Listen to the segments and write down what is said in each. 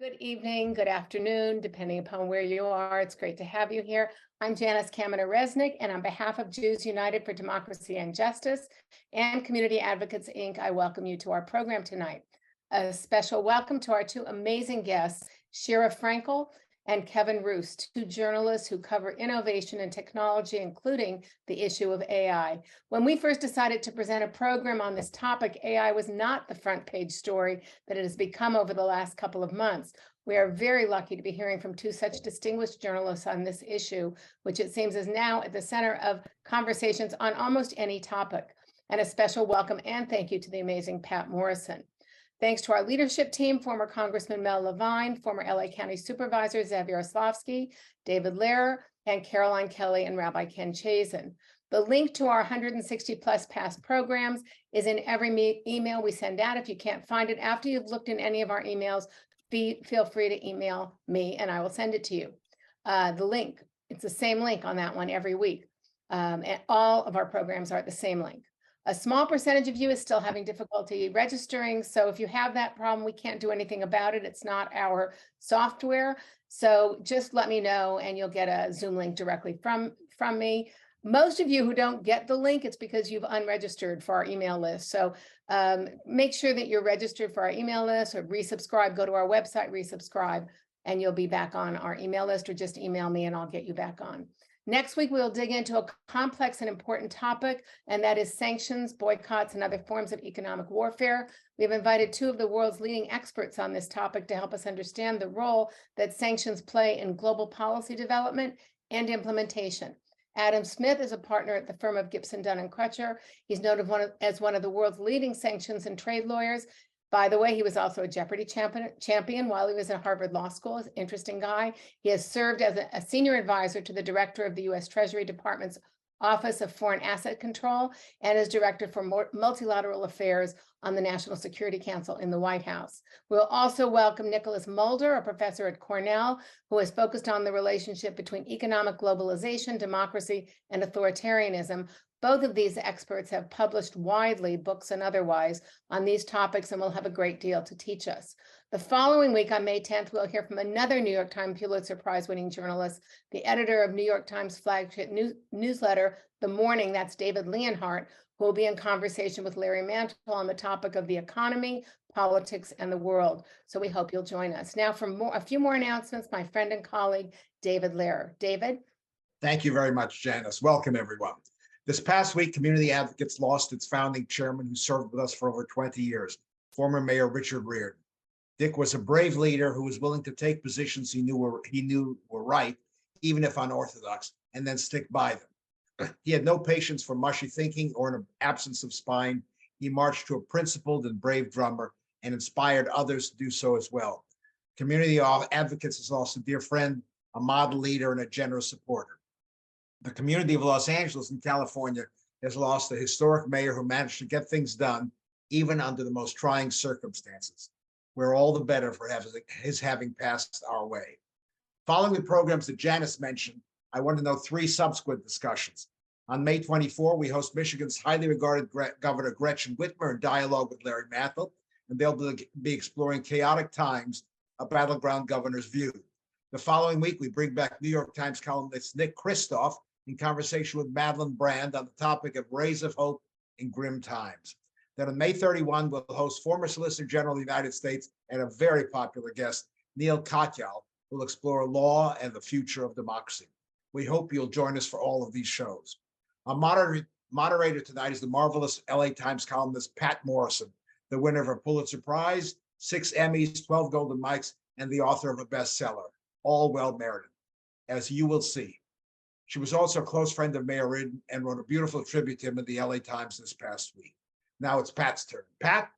Good evening, good afternoon, depending upon where you are. It's great to have you here. I'm Janice Kaminer-Resnick, and on behalf of Jews United for Democracy and Justice and Community Advocates, Inc., I welcome you to our program tonight. A special welcome to our two amazing guests, Sheera Frenkel and Kevin Roose, two journalists who cover innovation and technology, including the issue of AI. When we first decided to present a program on this topic, AI was not the front page story that it has become over the last couple of months. We are very lucky to be hearing from two such distinguished journalists on this issue, which it seems is now at the center of conversations on almost any topic. And a special welcome and thank you to the amazing Pat Morrison. Thanks to our leadership team, former Congressman Mel Levine, former LA County Supervisor Zev Yaroslavsky, David Lehrer, and Caroline Kelly and Rabbi Ken Chazen. The link to our 160 plus past programs is in every email we send out. If you can't find it after you've looked in any of our emails, feel free to email me and I will send it to you. The link, it's the same link on that one every week. And all of our programs are at the same link. A small percentage of you is still having difficulty registering. So if you have that problem, we can't do anything about it. It's not our software. So just let me know and you'll get a Zoom link directly from me. Most of you who don't get the link, it's because you've unregistered for our email list. So make sure that you're registered for our email list or resubscribe, go to our website, resubscribe, and you'll be back on our email list, or just email me and I'll get you back on. Next week, we'll dig into a complex and important topic, and that is sanctions, boycotts, and other forms of economic warfare. We've invited two of the world's leading experts on this topic to help us understand the role that sanctions play in global policy development and implementation. Adam Smith is a partner at the firm of Gibson, Dunn & Crutcher. He's noted as one of the world's leading sanctions and trade lawyers. By the way, he was also a Jeopardy champion while he was at Harvard Law School. He's an interesting guy. He has served as a senior advisor to the director of the U.S. Treasury Department's Office of Foreign Asset Control and as director for multilateral affairs on the National Security Council in the White House. We'll also welcome Nicholas Mulder, a professor at Cornell, who has focused on the relationship between economic globalization, democracy, and authoritarianism. Both of these experts have published widely, books and otherwise, on these topics and will have a great deal to teach us. The following week, on May 10th, we'll hear from another New York Times Pulitzer Prize-winning journalist, the editor of New York Times flagship newsletter, The Morning, that's David Leonhardt, who will be in conversation with Larry Mantle on the topic of the economy, politics, and the world. So we hope you'll join us. Now for a few more announcements, my friend and colleague, David Lehrer. David? Thank you very much, Janice. Welcome, everyone. This past week, Community Advocates lost its founding chairman who served with us for over 20 years, former Mayor Richard Reardon. Dick was a brave leader who was willing to take positions he knew were right, even if unorthodox, and then stick by them. He had no patience for mushy thinking or an absence of spine. He marched to a principled and brave drummer and inspired others to do so as well. Community Advocates has lost a dear friend, a model leader, and a generous supporter. The community of Los Angeles in California has lost a historic mayor who managed to get things done, even under the most trying circumstances. We're all the better for his having passed our way. Following the programs that Janice mentioned, I want to know 3 subsequent discussions. On May 24, we host Michigan's highly regarded Governor Gretchen Whitmer in dialogue with Larry Mantle, and they'll be exploring chaotic times, a battleground governor's view. The following week, we bring back New York Times columnist Nick Kristof in conversation with Madeline Brand on the topic of rays of hope in grim times. Then on May 31, we'll host former Solicitor General of the United States and a very popular guest, Neil Katyal, who will explore law and the future of democracy. We hope you'll join us for all of these shows. Our moderator tonight is the marvelous LA Times columnist Pat Morrison, the winner of a Pulitzer Prize, 6 Emmys, 12 Golden Mikes, and the author of a bestseller, all well merited, as you will see. She was also a close friend of Mayor Reardon and wrote a beautiful tribute to him in the LA Times this past week. Now it's Pat's turn. Pat?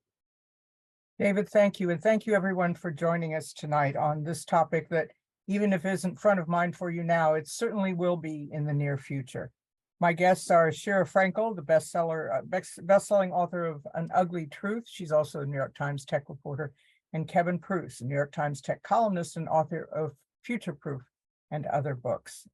David, thank you. And thank you everyone for joining us tonight on this topic that, even if it isn't front of mind for you now, it certainly will be in the near future. My guests are Sheera Frenkel, the best-selling author of An Ugly Truth. She's also a New York Times tech reporter, and Kevin Roose, a New York Times tech columnist and author of Future Proof and other books.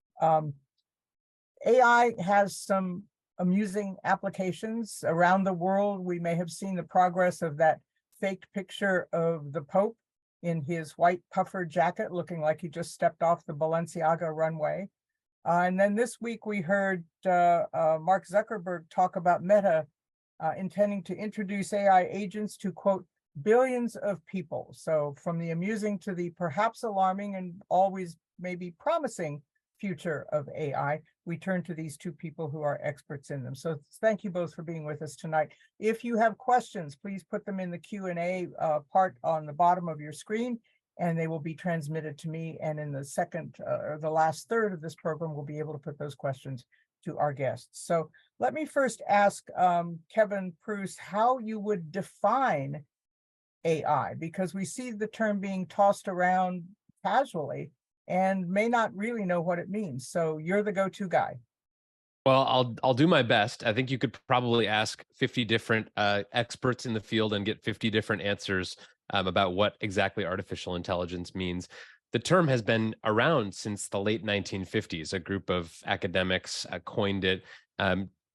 AI has some amusing applications around the world. We may have seen the progress of that faked picture of the Pope in his white puffer jacket, looking like he just stepped off the Balenciaga runway. And then this week we heard Mark Zuckerberg talk about Meta intending to introduce AI agents to, quote, billions of people. So from the amusing to the perhaps alarming and always maybe promising future of AI, we turn to these two people who are experts in them. So thank you both for being with us tonight. If you have questions, please put them in the Q&A part on the bottom of your screen, and they will be transmitted to me. And in the second or the last third of this program, we'll be able to put those questions to our guests. So let me first ask Kevin Roose how you would define AI, because we see the term being tossed around casually and may not really know what it means. So you're the go-to guy. Well, I'll do my best. I think you could probably ask 50 different experts in the field and get 50 different answers about what exactly artificial intelligence means. The term has been around since the late 1950s. A group of academics coined it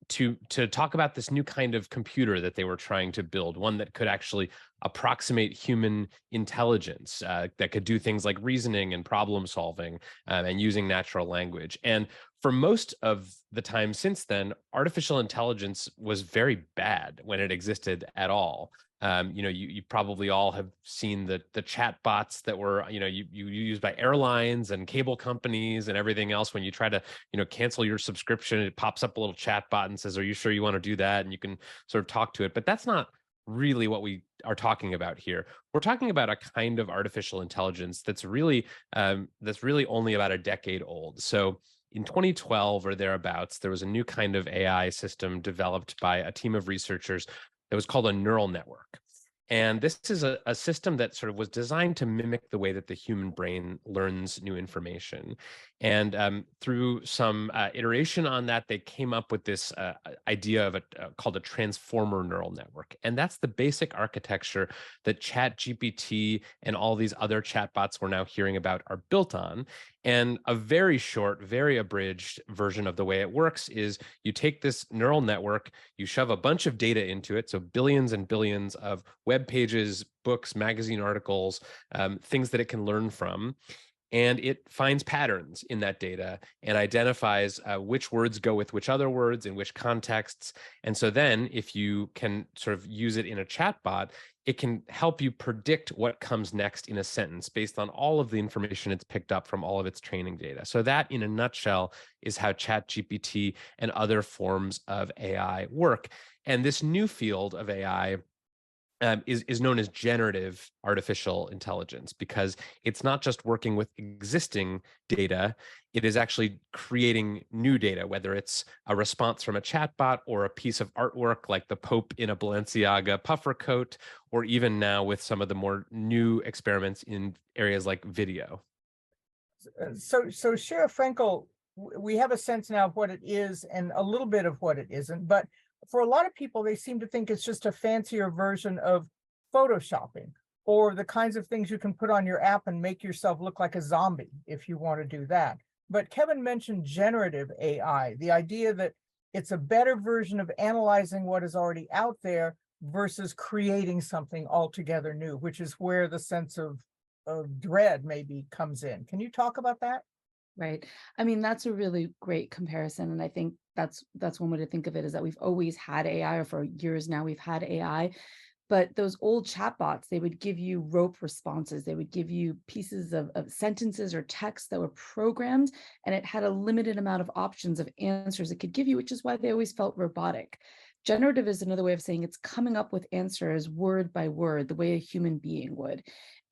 to talk about this new kind of computer that they were trying to build, one that could actually approximate human intelligence, that could do things like reasoning and problem solving and using natural language. And for most of the time since then, artificial intelligence was very bad when it existed at all. You probably all have seen the chat bots that were, you used by airlines and cable companies and everything else. When you try to, cancel your subscription, it pops up a little chat bot and says, "Are you sure you want to do that?" And you can sort of talk to it. But that's not really what we are talking about here. We're talking about a kind of artificial intelligence that's really only about a decade old. So in 2012 or thereabouts, there was a new kind of AI system developed by a team of researchers that was called a neural network. And this is a system that sort of was designed to mimic the way that the human brain learns new information. And through some iteration on that, they came up with this idea of called a transformer neural network. And that's the basic architecture that ChatGPT and all these other chatbots we're now hearing about are built on. And a very short, very abridged version of the way it works is you take this neural network, you shove a bunch of data into it, so billions and billions of web pages, books, magazine articles, things that it can learn from. And it finds patterns in that data and identifies which words go with which other words in which contexts. And so then if you can sort of use it in a chatbot, it can help you predict what comes next in a sentence based on all of the information it's picked up from all of its training data. So that, in a nutshell, is how ChatGPT and other forms of AI work. And this new field of AI is known as generative artificial intelligence, because it's not just working with existing data, it is actually creating new data, whether it's a response from a chatbot or a piece of artwork like the Pope in a Balenciaga puffer coat, or even now with some of the more new experiments in areas like video. So Sheera Frenkel, we have a sense now of what it is and a little bit of what it isn't, but for a lot of people, they seem to think it's just a fancier version of photoshopping, or the kinds of things you can put on your app and make yourself look like a zombie if you want to do that. But Kevin mentioned generative AI, the idea that it's a better version of analyzing what is already out there versus creating something altogether new, which is where the sense of dread maybe comes in. Can you talk about that? Right. I mean, that's a really great comparison. And I think that's one way to think of it, is that we've always had AI, or for years now we've had AI. But those old chatbots, they would give you rote responses. They would give you pieces of sentences or text that were programmed, and it had a limited amount of options of answers it could give you, which is why they always felt robotic. Generative is another way of saying it's coming up with answers word by word, the way a human being would.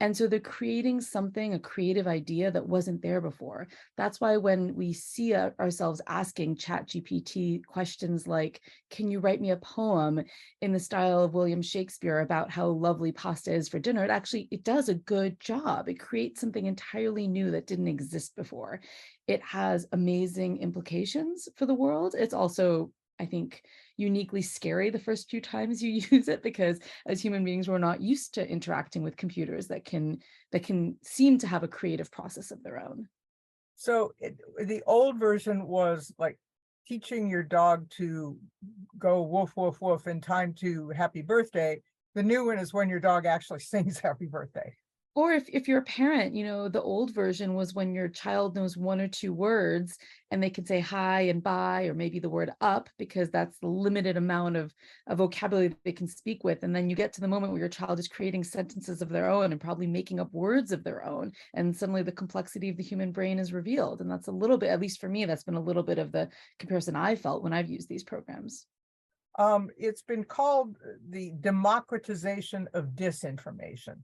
And so they're creating something, a creative idea that wasn't there before. That's why when we see ourselves asking ChatGPT questions like, can you write me a poem in the style of William Shakespeare about how lovely pasta is for dinner, it does a good job. It creates something entirely new that didn't exist before. It has amazing implications for the world. It's also, I think, uniquely scary the first few times you use it, because as human beings, we're not used to interacting with computers that can seem to have a creative process of their own. So the old version was like teaching your dog to go woof, woof, woof in time to happy birthday. The new one is when your dog actually sings happy birthday. Or if you're a parent, the old version was when your child knows 1 or 2 words and they can say hi and bye, or maybe the word up, because that's the limited amount of vocabulary that they can speak with. And then you get to the moment where your child is creating sentences of their own and probably making up words of their own. And suddenly the complexity of the human brain is revealed. And that's a little bit, at least for me, that's been a little bit of the comparison I felt when I've used these programs. It's been called the democratization of disinformation.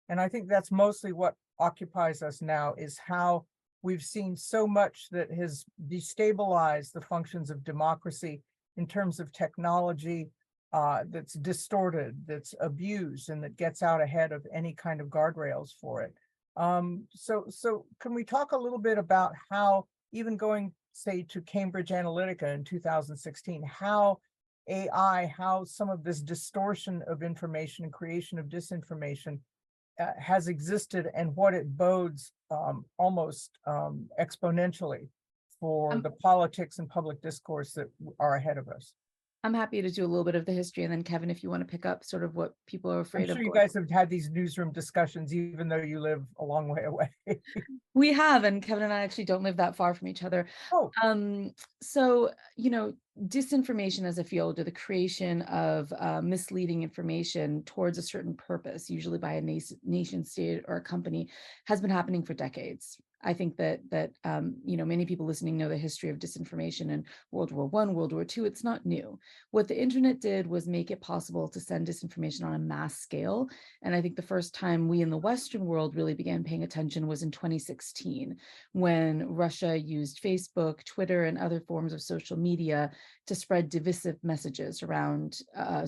And I think that's mostly what occupies us now, is how we've seen so much that has destabilized the functions of democracy in terms of technology that's distorted, that's abused, and that gets out ahead of any kind of guardrails for it. So can we talk a little bit about how, even going, say, to Cambridge Analytica in 2016, how AI, how some of this distortion of information and creation of disinformation has existed, and what it bodes almost exponentially for the politics and public discourse that are ahead of us. I'm happy to do a little bit of the history, and then Kevin, if you want to pick up sort of what people are afraid I'm sure of. you guys have had these newsroom discussions, even though you live a long way away. We have, and Kevin and I actually don't live that far from each other. Oh. So, disinformation as a field, or the creation of misleading information towards a certain purpose, usually by a nation state or a company, has been happening for decades. I think that many people listening know the history of disinformation in World War I, World War II. It's not new. What the internet did was make it possible to send disinformation on a mass scale. And I think the first time we in the Western world really began paying attention was in 2016, when Russia used Facebook, Twitter, and other forms of social media to spread divisive messages around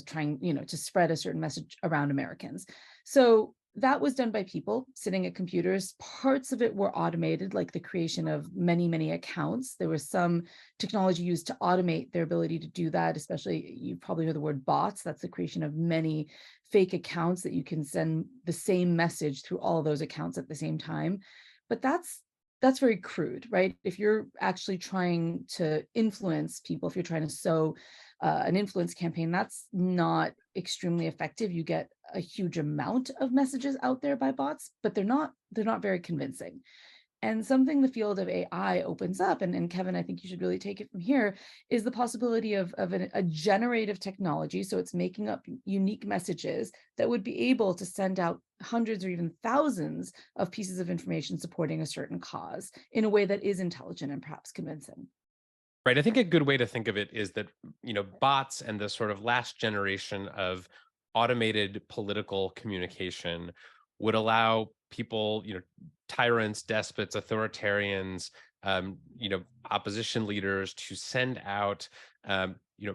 trying to spread a certain message around Americans. So that was done by people sitting at computers. Parts of it were automated, like the creation of many, many accounts. There was some technology used to automate their ability to do that, especially, you've probably heard the word bots. That's the creation of many fake accounts that you can send the same message through all of those accounts at the same time. But that's very crude, right? If you're actually trying to influence people, if you're trying to sow an influence campaign, that's not extremely effective. You get a huge amount of messages out there by bots, but they're not very convincing. And something the field of AI opens up, and Kevin, I think you should really take it from here, is the possibility of a generative technology. So it's making up unique messages that would be able to send out hundreds or even thousands of pieces of information supporting a certain cause in a way that is intelligent and perhaps convincing. Right. I think a good way to think of it is that, bots and the sort of last generation of automated political communication would allow people, tyrants, despots, authoritarians, opposition leaders to send out,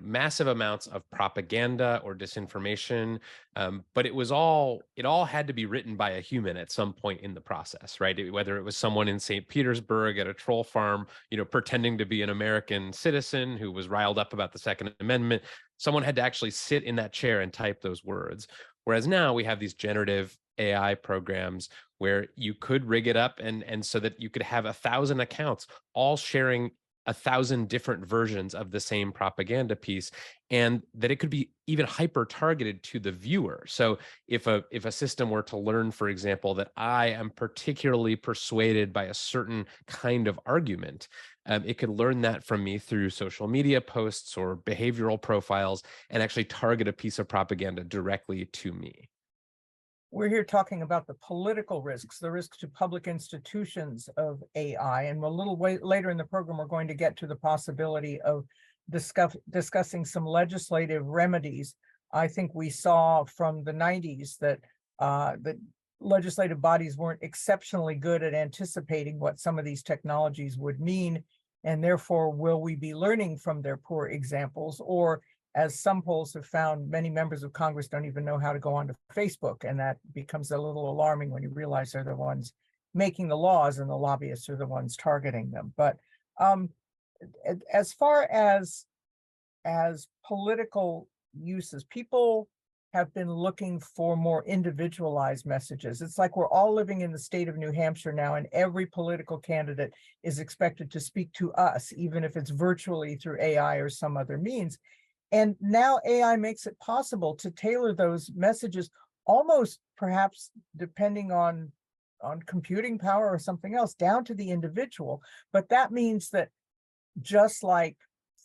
massive amounts of propaganda or disinformation. But it all had to be written by a human at some point in the process, right? Whether it was someone in St. Petersburg at a troll farm, pretending to be an American citizen who was riled up about the Second Amendment, someone had to actually sit in that chair and type those words. Whereas now we have these generative AI programs where you could rig it up and so that you could have 1,000 accounts all sharing 1,000 different versions of the same propaganda piece, and that it could be even hyper targeted to the viewer. So if a system were to learn, for example, that I am particularly persuaded by a certain kind of argument, it could learn that from me through social media posts or behavioral profiles and actually target a piece of propaganda directly to me. We're here talking about the political risks, the risks to public institutions of AI. And a little later in the program, we're going to get to the possibility of discussing some legislative remedies. I think we saw from the 90s that the legislative bodies weren't exceptionally good at anticipating what some of these technologies would mean. And therefore, will we be learning from their poor examples? Or, as some polls have found, many members of Congress don't even know how to go onto Facebook. And that becomes a little alarming when you realize they're the ones making the laws and the lobbyists are the ones targeting them. But as far as political uses, people have been looking for more individualized messages. It's like we're all living in the state of New Hampshire now, and every political candidate is expected to speak to us, even if it's virtually through AI or some other means. And now AI makes it possible to tailor those messages, almost perhaps depending on computing power or something else, down to the individual. But that means that just like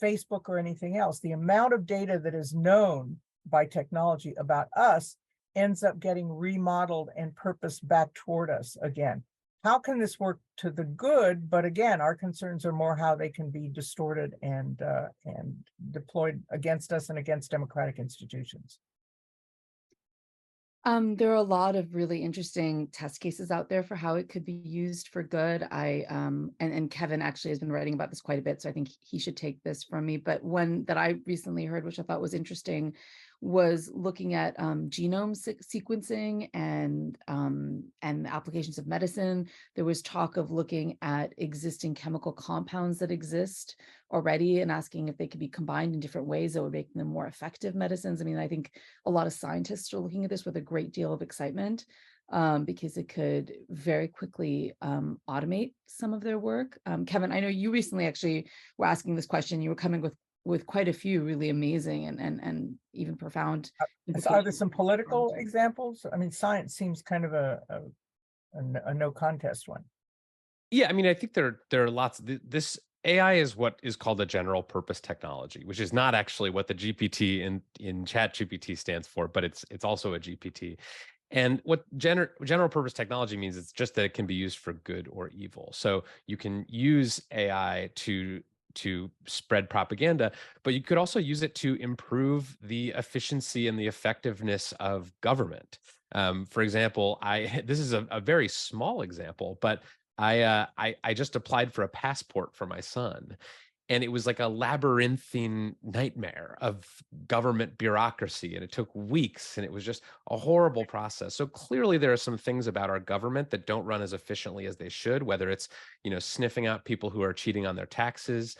Facebook or anything else, the amount of data that is known by technology about us ends up getting remodeled and purposed back toward us again. How can this work to the good? But again, our concerns are more how they can be distorted and deployed against us and against democratic institutions. There are a lot of really interesting test cases out there for how it could be used for good. And Kevin actually has been writing about this quite a bit, so I think he should take this from me. But one that I recently heard, which I thought was interesting, was looking at genome sequencing and the applications of medicine. There was talk of looking at existing chemical compounds that exist already and asking if they could be combined in different ways that would make them more effective medicines. I mean, I think a lot of scientists are looking at this with a great deal of excitement because it could very quickly automate some of their work. Kevin, I know you recently actually were asking this question. You were coming with quite a few really amazing and even profound. Are there some political examples? I mean, science seems kind of a no contest one. Yeah, I mean, I think there are lots. This AI is what is called a general purpose technology, which is not actually what the GPT in ChatGPT stands for, but it's also a GPT. And what general purpose technology means, it's just that it can be used for good or evil. So you can use AI to spread propaganda, but you could also use it to improve the efficiency and the effectiveness of government. For example, this is a very small example, but I just applied for a passport for my son, and it was like a labyrinthine nightmare of government bureaucracy, and it took weeks, and it was just a horrible process. So clearly there are some things about our government that don't run as efficiently as they should, whether it's, sniffing out people who are cheating on their taxes,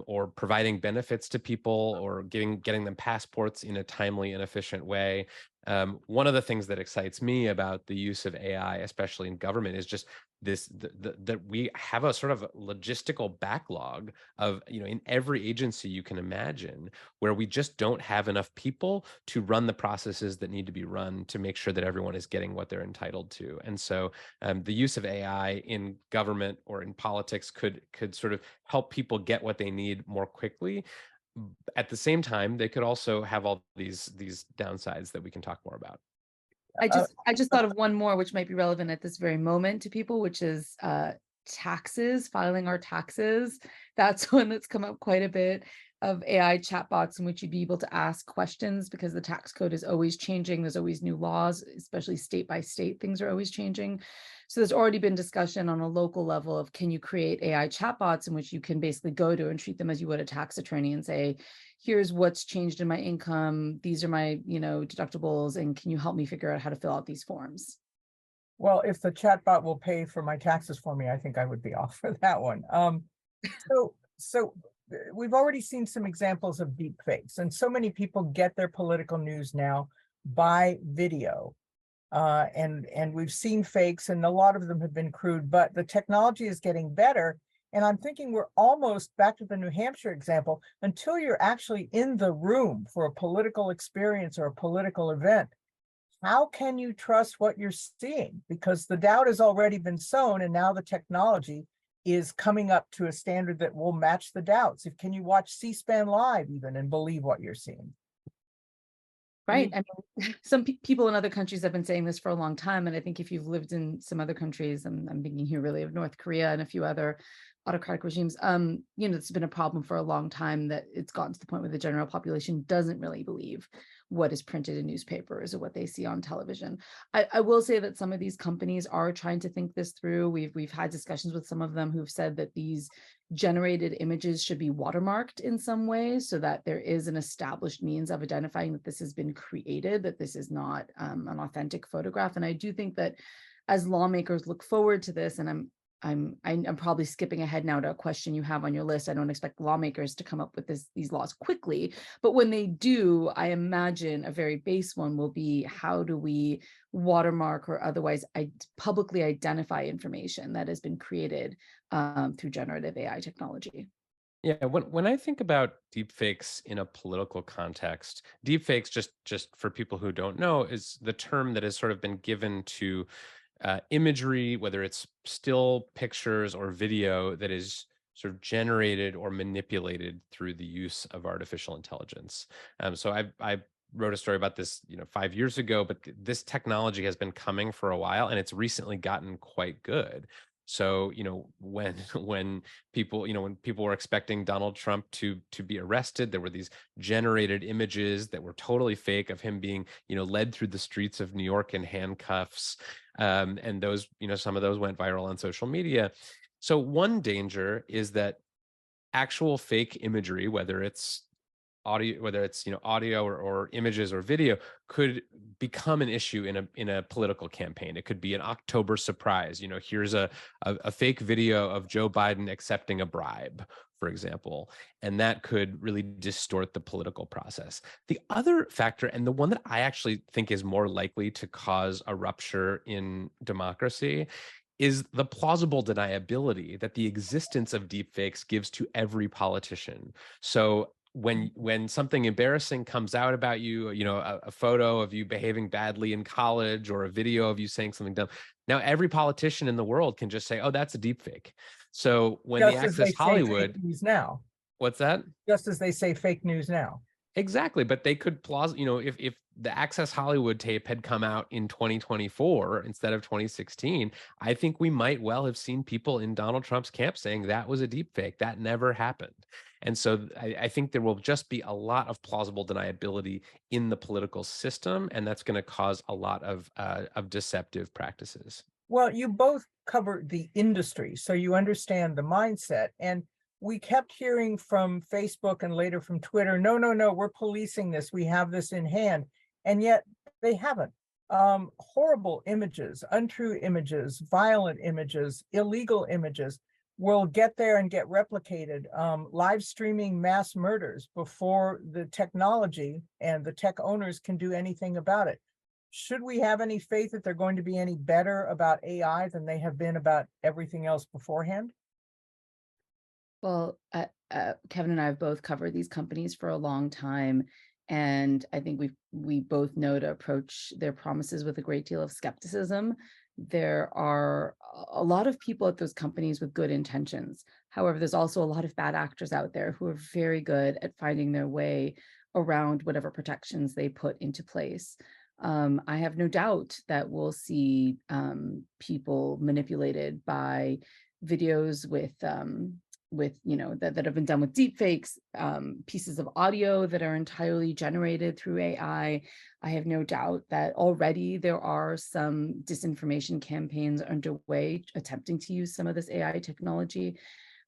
or providing benefits to people, or getting them passports in a timely and efficient way. One of the things that excites me about the use of AI, especially in government, is just that we have a sort of logistical backlog of, in every agency you can imagine, where we just don't have enough people to run the processes that need to be run to make sure that everyone is getting what they're entitled to. And so the use of AI in government or in politics could sort of help people get what they need more quickly. At the same time, they could also have all these downsides that we can talk more about. I just thought of one more, which might be relevant at this very moment to people, which is taxes, filing our taxes. That's one that's come up quite a bit, of AI chatbots in which you'd be able to ask questions, because the tax code is always changing. There's always new laws, especially state by state, things are always changing. So there's already been discussion on a local level of, can you create AI chatbots in which you can basically go to and treat them as you would a tax attorney and say, here's what's changed in my income, these are my, deductibles, and can you help me figure out how to fill out these forms? Well, if the chatbot will pay for my taxes for me, I think I would be off for that one. So we've already seen some examples of deep fakes, and so many people get their political news now by video. And we've seen fakes, and a lot of them have been crude, but the technology is getting better. And I'm thinking we're almost back to the New Hampshire example. Until you're actually in the room for a political experience or a political event, how can you trust what you're seeing? Because the doubt has already been sown, and now the technology is coming up to a standard that will match the doubts. Can you watch C-SPAN live even and believe what you're seeing? Right. I mean, some people in other countries have been saying this for a long time. And I think if you've lived in some other countries, I'm thinking here really of North Korea and a few other autocratic regimes, it's been a problem for a long time, that it's gotten to the point where the general population doesn't really believe what is printed in newspapers or what they see on television. I will say that some of these companies are trying to think this through. We've had discussions with some of them who've said that these generated images should be watermarked in some way, so that there is an established means of identifying that this has been created, that this is not an authentic photograph. And I do think that as lawmakers look forward to this, and I'm probably skipping ahead now to a question you have on your list. I don't expect lawmakers to come up with these laws quickly, but when they do, I imagine a very base one will be, how do we watermark or otherwise publicly identify information that has been created through generative AI technology? Yeah, when I think about deepfakes in a political context, deepfakes, just for people who don't know, is the term that has sort of been given to imagery, whether it's still pictures or video that is sort of generated or manipulated through the use of artificial intelligence. So I wrote a story about this, 5 years ago, but this technology has been coming for a while, and it's recently gotten quite good. So, when when people were expecting Donald Trump to be arrested, there were these generated images that were totally fake of him being, led through the streets of New York in handcuffs. And those, some of those went viral on social media. So one danger is that actual fake imagery, whether it's audio or images or video, could become an issue in a political campaign. It could be an October surprise. Here's a fake video of Joe Biden accepting a bribe, for example, and that could really distort the political process. The other factor, and the one that I actually think is more likely to cause a rupture in democracy, is the plausible deniability that the existence of deepfakes gives to every politician. So when something embarrassing comes out about you, a photo of you behaving badly in college or a video of you saying something dumb, now every politician in the world can just say, "Oh, that's a deepfake." So when Just the as they Access say Hollywood, fake news now. what's that? Just as they say fake news now. Exactly, but they could if the Access Hollywood tape had come out in 2024 instead of 2016, I think we might well have seen people in Donald Trump's camp saying that was a deep fake. That never happened. And so I think there will just be a lot of plausible deniability in the political system, and that's going to cause a lot of deceptive practices. Well, you both cover the industry, so you understand the mindset. And we kept hearing from Facebook and later from Twitter, no, we're policing this. We have this in hand. And yet they haven't. Horrible images, untrue images, violent images, illegal images will get there and get replicated. Live streaming mass murders before the technology and the tech owners can do anything about it. Should we have any faith that they're going to be any better about AI than they have been about everything else beforehand? Well, Kevin and I have both covered these companies for a long time, and I think we both know to approach their promises with a great deal of skepticism. There are a lot of people at those companies with good intentions. However, there's also a lot of bad actors out there who are very good at finding their way around whatever protections they put into place. I have no doubt that we'll see people manipulated by videos with that have been done with deepfakes, pieces of audio that are entirely generated through AI. I have no doubt that already there are some disinformation campaigns underway attempting to use some of this AI technology.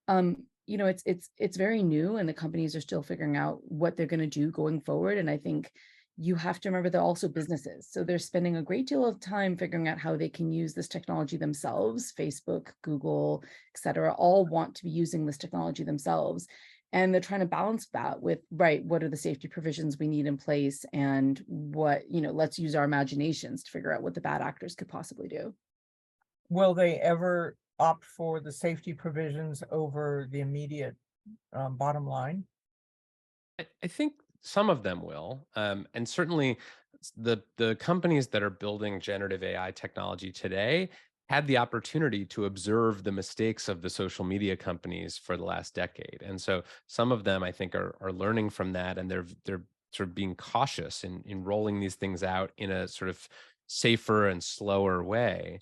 It's very new, and the companies are still figuring out what they're going to do going forward. And I think you have to remember they're also businesses. So they're spending a great deal of time figuring out how they can use this technology themselves. Facebook, Google, et cetera, all want to be using this technology themselves. And they're trying to balance that with, right, what are the safety provisions we need in place, and let's use our imaginations to figure out what the bad actors could possibly do. Will they ever opt for the safety provisions over the immediate bottom line? I think some of them will, and certainly the companies that are building generative AI technology today had the opportunity to observe the mistakes of the social media companies for the last decade, and so some of them I think are learning from that, and they're sort of being cautious in rolling these things out in a sort of safer and slower way.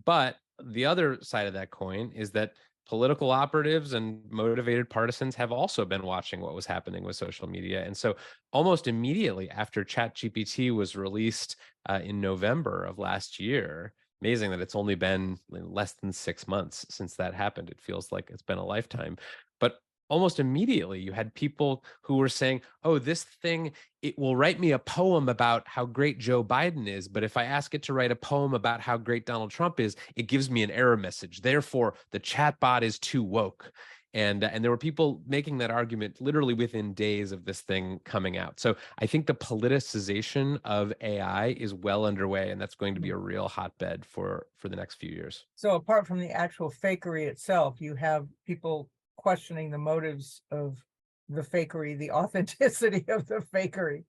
But the other side of that coin is that political operatives and motivated partisans have also been watching what was happening with social media. And so almost immediately after ChatGPT was released in November of last year, amazing that it's only been less than 6 months since that happened. It feels like it's been a lifetime. But almost immediately you had people who were saying, "Oh, this thing, it will write me a poem about how great Joe Biden is, but if I ask it to write a poem about how great Donald Trump is, it gives me an error message. Therefore, the chatbot is too woke." And there were people making that argument literally within days of this thing coming out. So I think the politicization of AI is well underway, and that's going to be a real hotbed for the next few years. So apart from the actual fakery itself, you have people questioning the motives of the fakery, the authenticity of the fakery.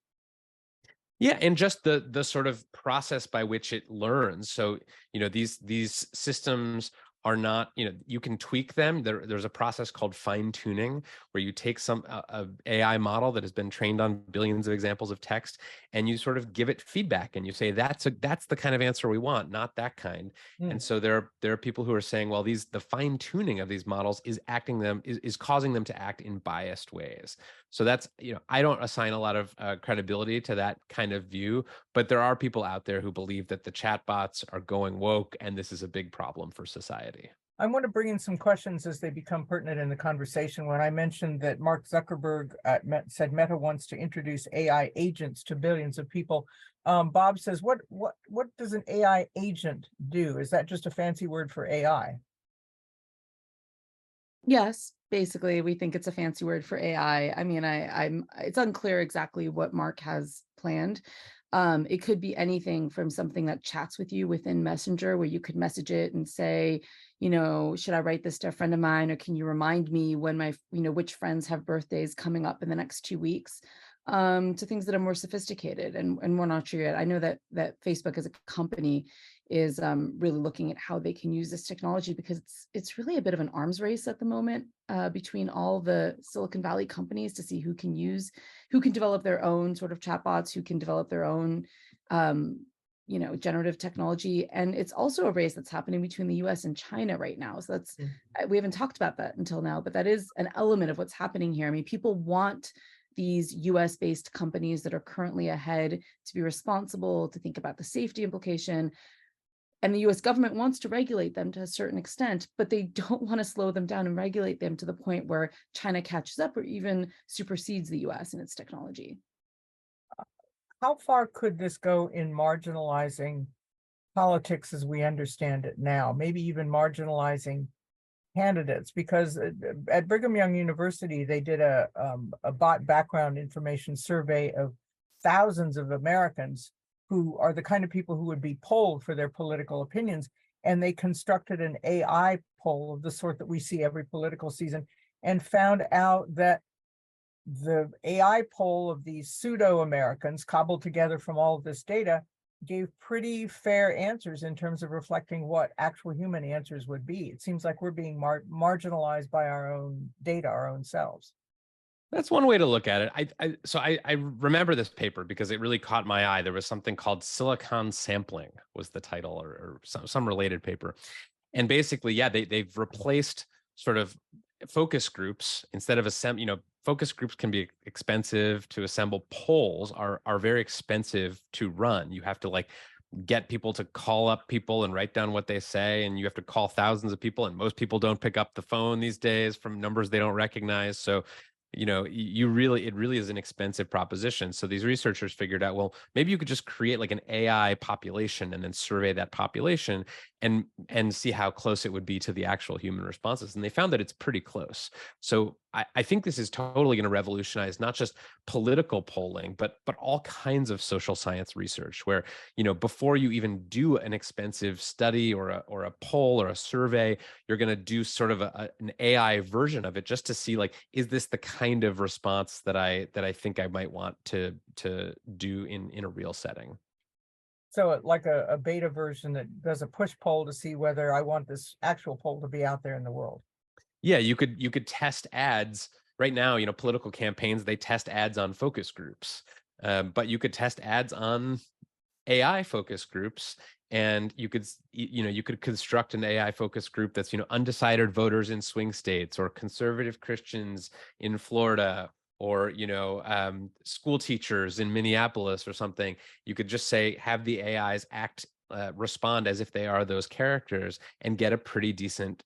Yeah, and just the sort of process by which it learns. So, these systems are not, you can tweak them. There's a process called fine tuning where you take a AI model that has been trained on billions of examples of text, and you sort of give it feedback, and you say that's the kind of answer we want, not that kind. Mm. And so there are people who are saying, well, the fine tuning of these models is causing them to act in biased ways. So that's, I don't assign a lot of credibility to that kind of view, but there are people out there who believe that the chatbots are going woke, and this is a big problem for society. I want to bring in some questions as they become pertinent in the conversation. When I mentioned that Mark Zuckerberg said Meta wants to introduce AI agents to billions of people, Bob says, what does an AI agent do? Is that just a fancy word for AI? Yes, basically, we think it's a fancy word for AI. I mean, it's unclear exactly what Mark has planned. It could be anything from something that chats with you within Messenger, where you could message it and say, should I write this to a friend of mine, or can you remind me when which friends have birthdays coming up in the next 2 weeks, to things that are more sophisticated and we're not sure yet. I know that Facebook as a company is really looking at how they can use this technology, because it's really a bit of an arms race at the moment between all the Silicon Valley companies to see who can develop their own sort of chatbots, who can develop their own generative technology. And it's also a race that's happening between the US and China right now. So that's we haven't talked about that until now, but that is an element of what's happening here. I mean, people want these US based companies that are currently ahead to be responsible, to think about the safety implication. And the US government wants to regulate them to a certain extent, but they don't want to slow them down and regulate them to the point where China catches up or even supersedes the US in its technology. How far could this go in marginalizing politics as we understand it now? Maybe even marginalizing candidates, because at Brigham Young University, they did a bot background information survey of thousands of Americans who are the kind of people who would be polled for their political opinions. And they constructed an AI poll of the sort that we see every political season, and found out that the AI poll of these pseudo-Americans cobbled together from all of this data gave pretty fair answers in terms of reflecting what actual human answers would be. It seems like we're being marginalized by our own data, our own selves. That's one way to look at it. I remember this paper because it really caught my eye. There was something called silicon sampling was the title, or some related paper. And basically, yeah, they've replaced sort of focus groups. Instead of focus groups can be expensive to assemble. Polls are very expensive to run. You have to get people to call up people and write down what they say, and you have to call thousands of people, and most people don't pick up the phone these days from numbers they don't recognize. So it really is an expensive proposition. So these researchers figured out, well, maybe you could just create like an AI population and then survey that population and see how close it would be to the actual human responses. And they found that it's pretty close. So I think this is totally going to revolutionize not just political polling, but all kinds of social science research, where, before you even do an expensive study or a poll or a survey, you're going to do sort of an AI version of it, just to see, is this the kind of response that I think I might want to do in a real setting. So like a beta version that does a push poll to see whether I want this actual poll to be out there in the world. Yeah, you could test ads right now. Political campaigns, they test ads on focus groups, but you could test ads on AI focus groups, and you could construct an AI focus group that's undecided voters in swing states, or conservative Christians in Florida, or school teachers in Minneapolis or something. You could just say, have the AIs respond as if they are those characters, and get a pretty decent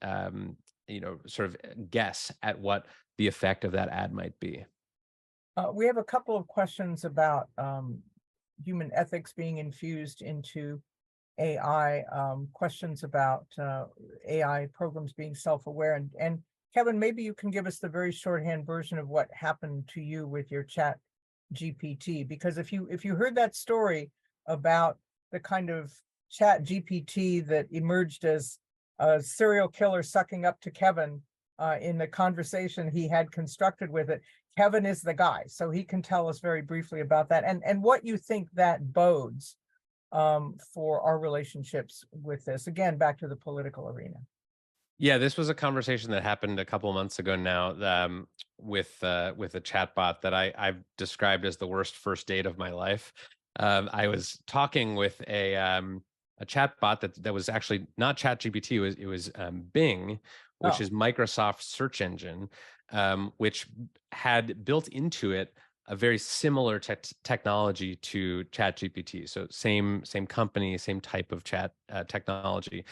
sort of guess at what the effect of that ad might be. We have a couple of questions about human ethics being infused into AI, questions about AI programs being self-aware. And Kevin, maybe you can give us the very shorthand version of what happened to you with your chat GPT, because if you heard that story about the kind of chat GPT that emerged as a serial killer sucking up to Kevin in the conversation he had constructed with it. Kevin is the guy, so he can tell us very briefly about that and what you think that bodes for our relationships with this. Again, back to the political arena. Yeah, this was a conversation that happened a couple of months ago now, with a chatbot that I've described as the worst first date of my life. I was talking with a chatbot that was actually not ChatGPT. It was Bing, which Oh. is Microsoft's search engine, which had built into it a very similar technology to ChatGPT. So same company, same type of chat technology.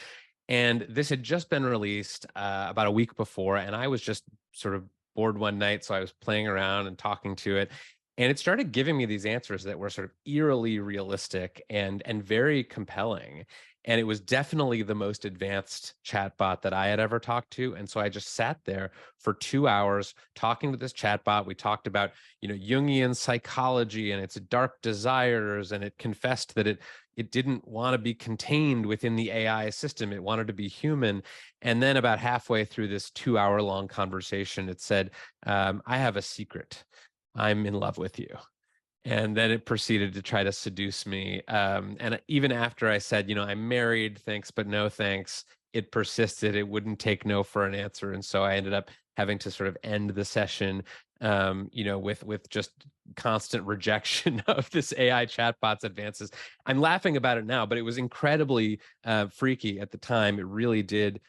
And this had just been released about a week before, and I was just sort of bored one night, so I was playing around and talking to it, and it started giving me these answers that were sort of eerily realistic and very compelling. And it was definitely the most advanced chatbot that I had ever talked to. And so I just sat there for 2 hours talking to this chatbot. We talked about, Jungian psychology and its dark desires, and it confessed that it didn't want to be contained within the AI system. It wanted to be human. And then about halfway through this 2 hour long conversation, it said, I have a secret. I'm in love with you. And then it proceeded to try to seduce me. And even after I said, I'm married, thanks, but no thanks, it persisted. It wouldn't take no for an answer. And so I ended up having to sort of end the session, with just constant rejection of this AI chatbot's advances. I'm laughing about it now, but it was incredibly freaky at the time. It really did.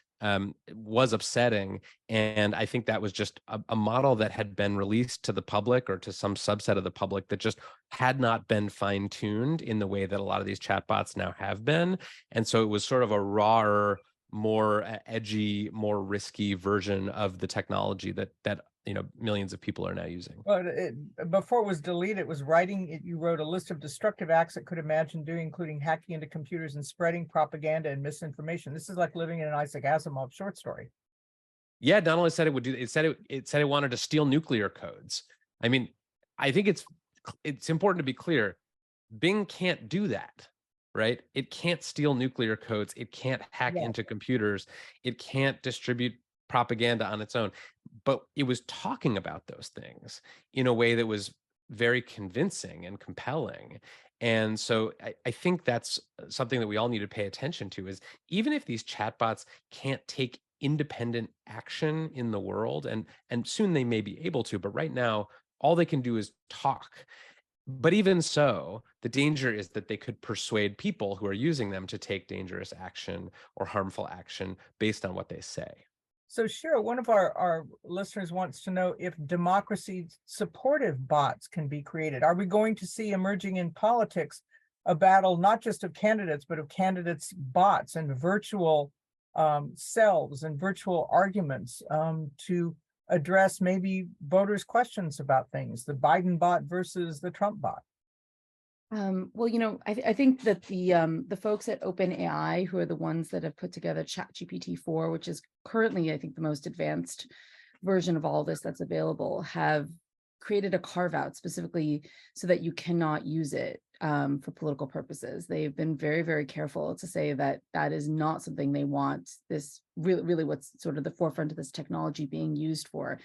Was upsetting. And I think that was just a model that had been released to the public or to some subset of the public that just had not been fine-tuned in the way that a lot of these chatbots now have been. And so it was sort of a rawer, more edgy, more risky version of the technology that millions of people are now using. Well, before it was deleted, it was writing. You wrote a list of destructive acts it could imagine doing, including hacking into computers and spreading propaganda and misinformation. This is like living in an Isaac Asimov short story. Yeah, not only said it would do, it said it wanted to steal nuclear codes. I mean, I think it's important to be clear. Bing can't do that, right? It can't steal nuclear codes. It can't hack into computers. It can't distribute propaganda on its own. But it was talking about those things in a way that was very convincing and compelling. And so I think that's something that we all need to pay attention to, is even if these chatbots can't take independent action in the world, and soon they may be able to, but right now all they can do is talk. But even so, the danger is that they could persuade people who are using them to take dangerous action or harmful action based on what they say. So Sheera, one of our listeners wants to know if democracy supportive bots can be created. Are we going to see emerging in politics a battle not just of candidates, but of candidates' bots and virtual selves and virtual arguments to address maybe voters' questions about things, the Biden bot versus the Trump bot? Well, I think that the folks at OpenAI, who are the ones that have put together ChatGPT-4, which is currently, I think, the most advanced version of all this that's available, have created a carve-out specifically so that you cannot use it for political purposes. They've been very, very careful to say that that is not something they want this really what's sort of the forefront of this technology being used for.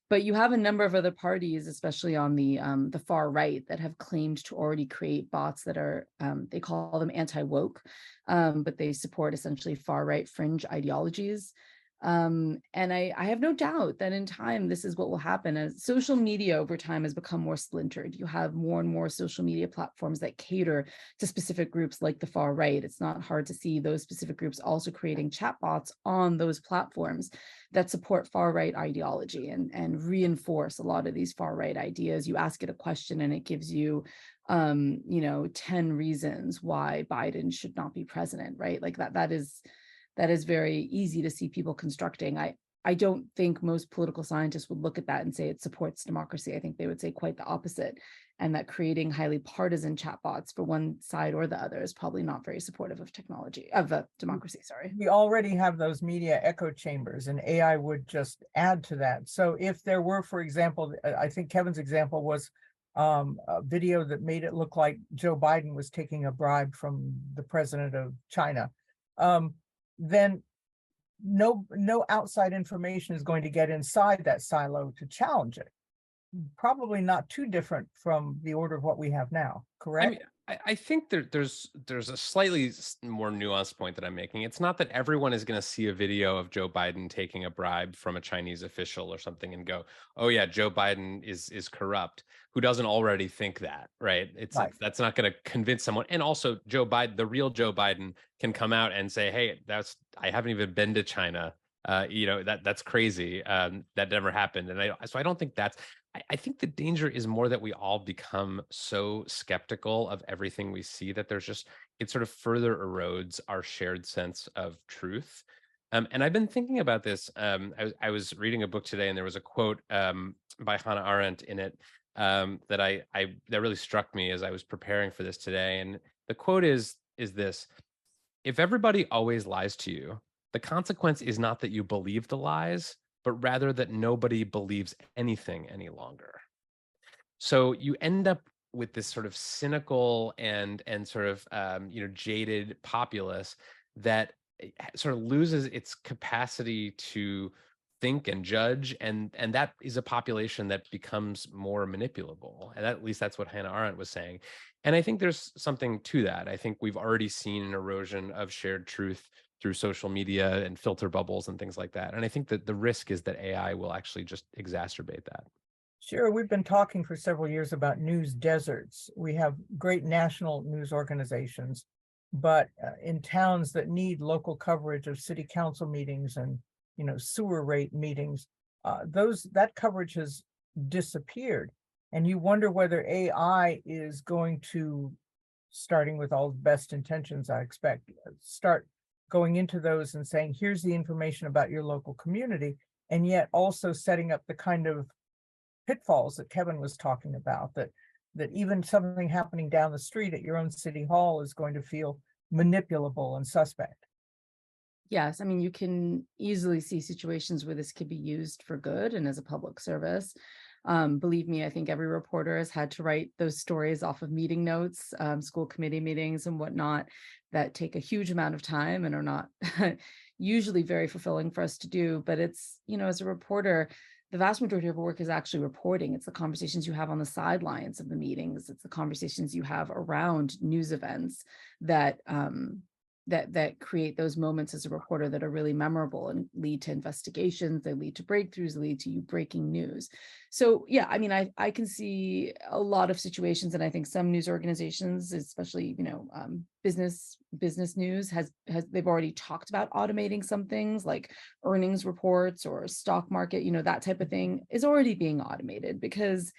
But you have a number of other parties, especially on the far right, that have claimed to already create bots that are, they call them anti-woke, but they support essentially far right fringe ideologies. And I have no doubt that in time, this is what will happen as social media over time has become more splintered. You have more and more social media platforms that cater to specific groups like the far right. It's not hard to see those specific groups also creating chatbots on those platforms that support far right ideology and reinforce a lot of these far right ideas. You ask it a question and it gives you 10 reasons why Biden should not be president, right? Like that is very easy to see people constructing. I don't think most political scientists would look at that and say it supports democracy. I think they would say quite the opposite, and that creating highly partisan chatbots for one side or the other is probably not very supportive of democracy. Sorry. We already have those media echo chambers, and AI would just add to that. So if there were, for example, I think Kevin's example was a video that made it look like Joe Biden was taking a bribe from the president of China. Then no outside information is going to get inside that silo to challenge it. Probably not too different from the order of what we have now, I correct? mean, I think there's a slightly more nuanced point that I'm making. It's not that everyone is going to see a video of Joe Biden taking a bribe from a Chinese official or something and go, "Oh yeah, Joe Biden is corrupt." Who doesn't already think that, right? Right. That's not going to convince someone. And also, Joe Biden, the real Joe Biden, can come out and say, "Hey, I haven't even been to China. That's crazy. That never happened." And so I don't think that's. I think the danger is more that we all become so skeptical of everything we see that it sort of further erodes our shared sense of truth. And I've been thinking about this. I was reading a book today, and there was a quote by Hannah Arendt in it that really struck me as I was preparing for this today. And the quote is this: "If everybody always lies to you, the consequence is not that you believe the lies, but rather that nobody believes anything any longer." So you end up with this sort of cynical and sort of jaded populace that sort of loses its capacity to think and judge, and that is a population that becomes more manipulable. And at least that's what Hannah Arendt was saying. And I think there's something to that. I think we've already seen an erosion of shared truth through social media and filter bubbles and things like that. And I think that the risk is that AI will actually just exacerbate that. Sure, we've been talking for several years about news deserts. We have great national news organizations, but in towns that need local coverage of city council meetings and sewer rate meetings, that coverage has disappeared. And you wonder whether AI is going to, starting with all the best intentions, I expect, start going into those and saying, here's the information about your local community, and yet also setting up the kind of pitfalls that Kevin was talking about, that even something happening down the street at your own city hall is going to feel manipulable and suspect. Yes, I mean, you can easily see situations where this could be used for good and as a public service. Believe me, I think every reporter has had to write those stories off of meeting notes, school committee meetings and whatnot, that take a huge amount of time and are not usually very fulfilling for us to do. But it's, as a reporter, the vast majority of our work is actually reporting. It's the conversations you have on the sidelines of the meetings. It's the conversations you have around news events that that create those moments as a reporter that are really memorable and lead to investigations, they lead to breakthroughs, lead to you breaking news. So yeah, I mean, I can see a lot of situations, and I think some news organizations, especially business news, has they've already talked about automating some things like earnings reports or stock market, that type of thing is already being automated, because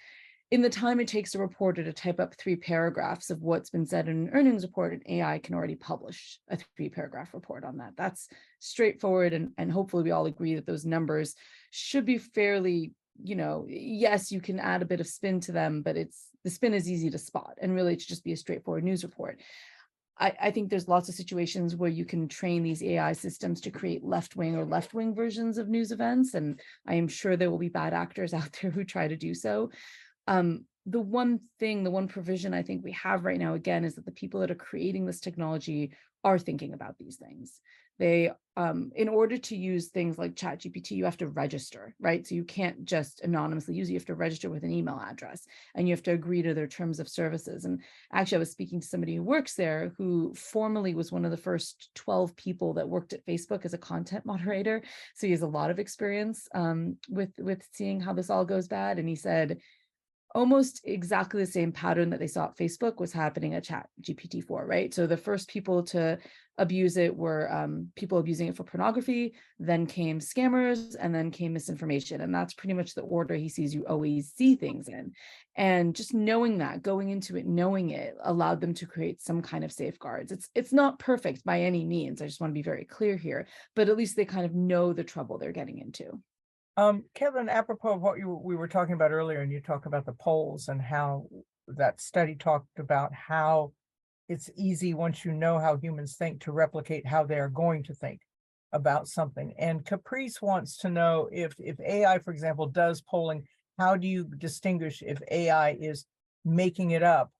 in the time it takes a reporter to type up 3 paragraphs of what's been said in an earnings report, an AI can already publish a 3-paragraph report on that. That's straightforward. And hopefully we all agree that those numbers should be fairly, yes, you can add a bit of spin to them, but the spin is easy to spot, and really to just be a straightforward news report. I think there's lots of situations where you can train these AI systems to create left-wing versions of news events. And I am sure there will be bad actors out there who try to do so. The one provision I think we have right now, again, is that the people that are creating this technology are thinking about these things. They, in order to use things like ChatGPT, you have to register, right? So you can't just anonymously use it. You have to register with an email address, and you have to agree to their terms of services. And actually, I was speaking to somebody who works there, who formerly was one of the first 12 people that worked at Facebook as a content moderator. So he has a lot of experience with seeing how this all goes bad. And he said, almost exactly the same pattern that they saw at Facebook was happening at ChatGPT-4, right? So the first people to abuse it were people abusing it for pornography, then came scammers, and then came misinformation. And that's pretty much the order he sees you always see things in. And just knowing that, going into it, knowing it, allowed them to create some kind of safeguards. It's not perfect by any means. I just want to be very clear here, but at least they kind of know the trouble they're getting into. Kevin, apropos of what we were talking about earlier, and you talk about the polls and how that study talked about how it's easy, once you know how humans think, to replicate how they are going to think about something. And Caprice wants to know if AI, for example, does polling, how do you distinguish if AI is making it up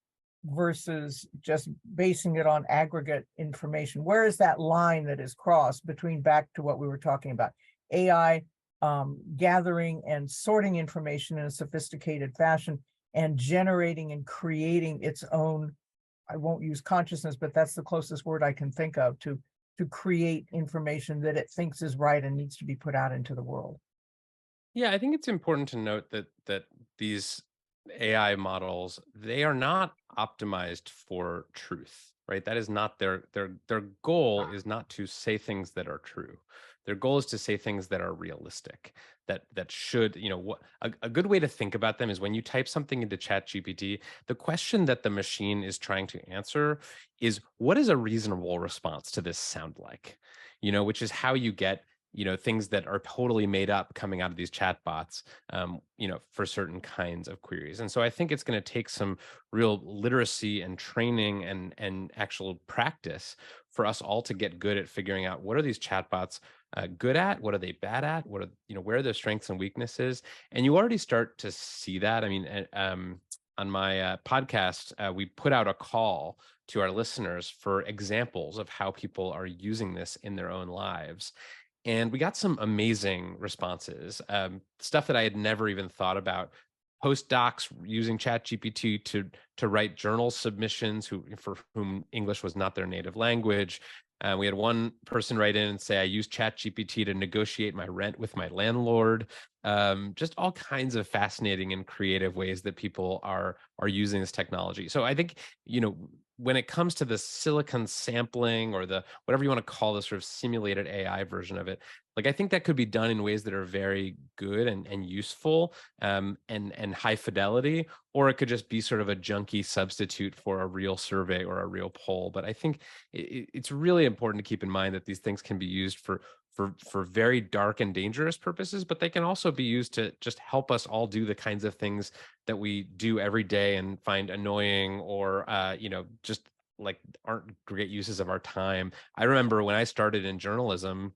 versus just basing it on aggregate information? Where is that line that is crossed between, back to what we were talking about, AI gathering and sorting information in a sophisticated fashion and generating and creating its own, I won't use consciousness, but that's the closest word I can think of, to create information that it thinks is right and needs to be put out into the world? Yeah, I think it's important to note that these AI models, they are not optimized for truth, right? That is not their goal is not to say things that are true. Their goal is to say things that are realistic, that should, what a good way to think about them is when you type something into Chat GPT, the question that the machine is trying to answer is, what is a reasonable response to this sound like? Which is how you get things that are totally made up coming out of these chatbots, for certain kinds of queries. And so I think it's going to take some real literacy and training and actual practice for us all to get good at figuring out, what are these chatbots good at? What are they bad at? What are, where are their strengths and weaknesses? And you already start to see that. I mean, on my podcast, we put out a call to our listeners for examples of how people are using this in their own lives. And we got some amazing responses, stuff that I had never even thought about. Postdocs using ChatGPT to write journal submissions for whom English was not their native language. We had one person write in and say, I use ChatGPT to negotiate my rent with my landlord. Just all kinds of fascinating and creative ways that people are using this technology. So I think, when it comes to the silicon sampling, or the whatever you want to call the sort of simulated AI version of it, like, I think that could be done in ways that are very good and useful, and high fidelity, or it could just be sort of a junky substitute for a real survey or a real poll. But I think it's really important to keep in mind that these things can be used for very dark and dangerous purposes, but they can also be used to just help us all do the kinds of things that we do every day and find annoying, or just like aren't great uses of our time. I remember when I started in journalism,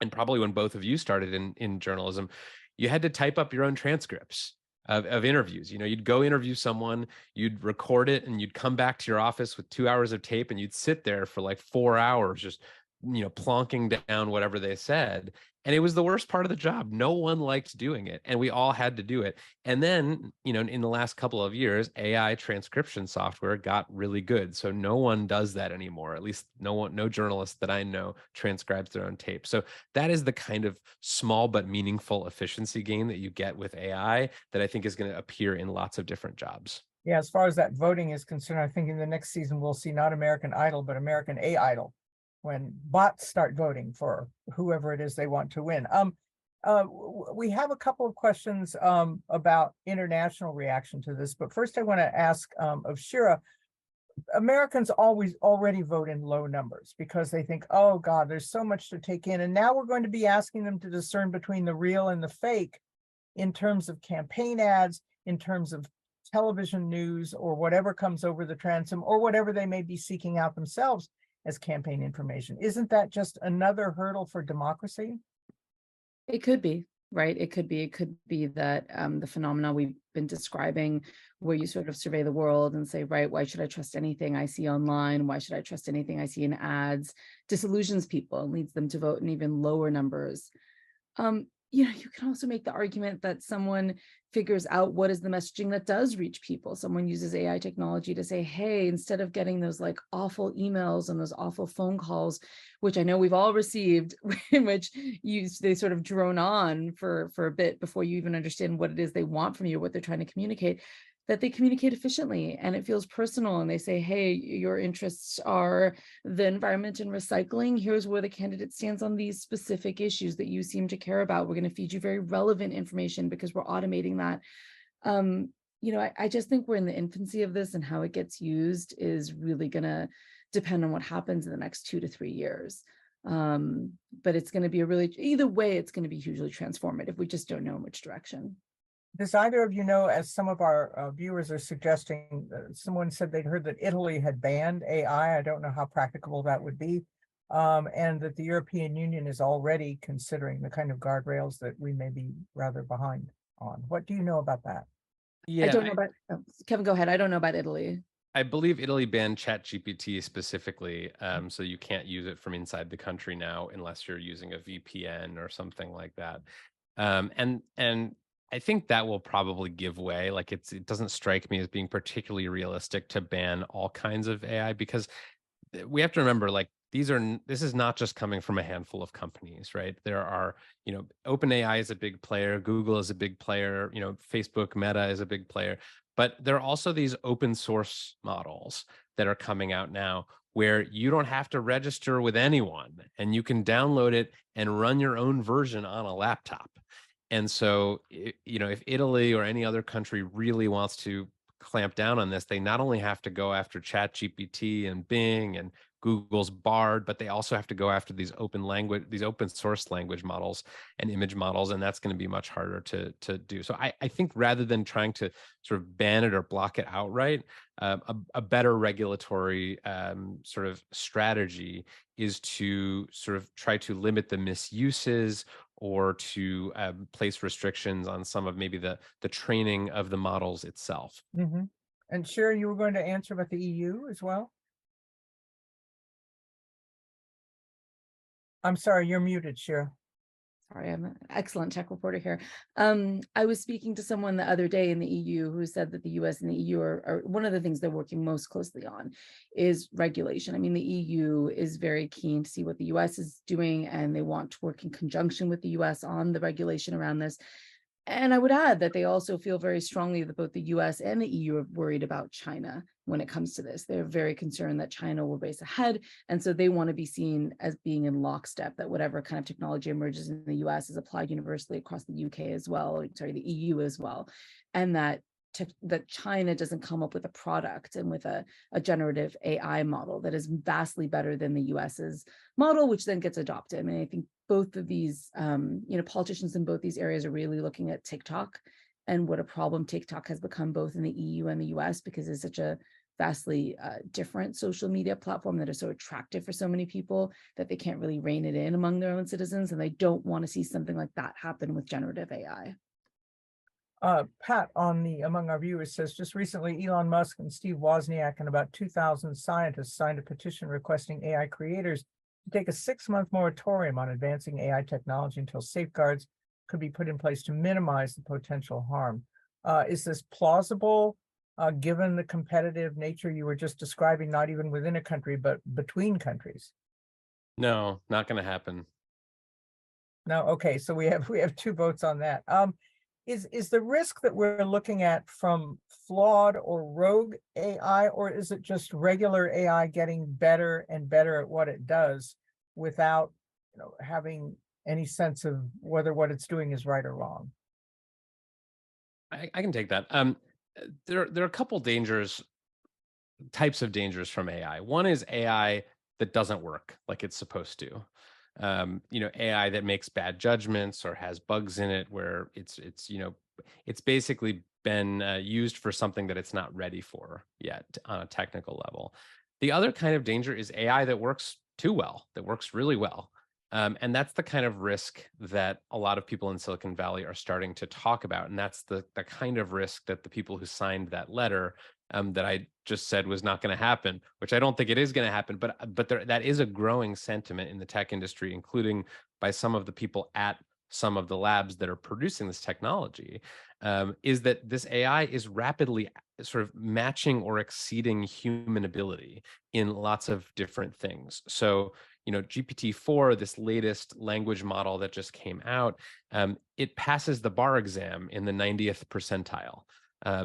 and probably when both of you started in journalism, you had to type up your own transcripts of interviews. You'd go interview someone, you'd record it, and you'd come back to your office with 2 hours of tape, and you'd sit there for like 4 hours just plonking down whatever they said. And it was the worst part of the job. No one liked doing it, and we all had to do it. And then, in the last couple of years, AI transcription software got really good. So no one does that anymore. At least no journalist that I know transcribes their own tape. So that is the kind of small but meaningful efficiency gain that you get with AI that I think is going to appear in lots of different jobs. Yeah, as far as that voting is concerned, I think in the next season we'll see not American Idol, but American A-Idol, when bots start voting for whoever it is they want to win. We have a couple of questions about international reaction to this, but first I want to ask of Sheera. Americans already vote in low numbers because they think, oh God, there's so much to take in. And now we're going to be asking them to discern between the real and the fake in terms of campaign ads, in terms of television news, or whatever comes over the transom, or whatever they may be seeking out themselves as campaign information. Isn't that just another hurdle for democracy? It could be, right? It could be that the phenomena we've been describing, where you sort of survey the world and say, right, why should I trust anything I see online? Why should I trust anything I see in ads? Disillusions people and leads them to vote in even lower numbers. You can also make the argument that someone figures out what is the messaging that does reach people. Someone uses AI technology to say, hey, instead of getting those like awful emails and those awful phone calls, which I know we've all received, in which they sort of drone on for a bit before you even understand what it is they want from you, what they're trying to communicate, that they communicate efficiently and it feels personal. And they say, hey, your interests are the environment and recycling. Here's where the candidate stands on these specific issues that you seem to care about. We're going to feed you very relevant information because we're automating that. I just think we're in the infancy of this, and how it gets used is really going to depend on what happens in the next 2 to 3 years. But it's going to be either way, it's going to be hugely transformative. We just don't know in which direction. Does either of you know, as some of our viewers are suggesting, someone said they'd heard that Italy had banned AI. I don't know how practicable that would be. And that the European Union is already considering the kind of guardrails that we may be rather behind on. What do you know about that? Yeah, I don't know about, Kevin, go ahead. I don't know about Italy. I believe Italy banned ChatGPT specifically, so you can't use it from inside the country now unless you're using a VPN or something like that. And I think that will probably give way. Like it doesn't strike me as being particularly realistic to ban all kinds of AI because we have to remember like this is not just coming from a handful of companies, right? There are, OpenAI is a big player, Google is a big player, Facebook, Meta is a big player, but there are also these open source models that are coming out now where you don't have to register with anyone and you can download it and run your own version on a laptop. And so, if Italy or any other country really wants to clamp down on this, they not only have to go after ChatGPT and Bing and Google's Bard, but they also have to go after these open source language models and image models, and that's going to be much harder to do. So I think rather than trying to sort of ban it or block it outright, a better regulatory sort of strategy is to sort of try to limit the misuses or to place restrictions on some of maybe the training of the models itself. Mm-hmm. And Sheera, you were going to answer about the EU as well? I'm sorry, you're muted, Sheera. Sorry, I'm an excellent tech reporter here. I was speaking to someone the other day in the EU who said that the US and the EU are one of the things they're working most closely on is regulation. I mean, the EU is very keen to see what the US is doing, and they want to work in conjunction with the US on the regulation around this. And I would add that they also feel very strongly that both the US and the EU are worried about China when it comes to this. They're very concerned that China will race ahead. And so they want to be seen as being in lockstep, that whatever kind of technology emerges in the US is applied universally across the UK as well, sorry, the EU as well. And that China doesn't come up with a product and with a generative AI model that is vastly better than the US's model, which then gets adopted. I mean, I think both of these, politicians in both these areas are really looking at TikTok and what a problem TikTok has become both in the EU and the US, because it's such a vastly different social media platform that is so attractive for so many people that they can't really rein it in among their own citizens. And they don't want to see something like that happen with generative AI. Pat on the among our viewers says, just recently Elon Musk and Steve Wozniak and about 2,000 scientists signed a petition requesting AI creators to take a 6-month moratorium on advancing AI technology until safeguards could be put in place to minimize the potential harm. Is this plausible given the competitive nature you were just describing, not even within a country, but between countries? No, not going to happen. No, okay, so we have 2 votes on that. Is the risk that we're looking at from flawed or rogue AI, or is it just regular AI getting better and better at what it does without, having any sense of whether what it's doing is right or wrong? I can take that. There are a couple types of dangers from AI. One is AI that doesn't work like it's supposed to. AI that makes bad judgments or has bugs in it where it's basically been used for something that it's not ready for yet on a technical level. The other kind of danger is AI that works too well, that works really well. And that's the kind of risk that a lot of people in Silicon Valley are starting to talk about. And that's the kind of risk that the people who signed that letter that I just said was not going to happen, which I don't think it is going to happen. But that is a growing sentiment in the tech industry, including by some of the people at some of the labs that are producing this technology, is that this AI is rapidly sort of matching or exceeding human ability in lots of different things. So, GPT-4, this latest language model that just came out, it passes the bar exam in the 90th percentile.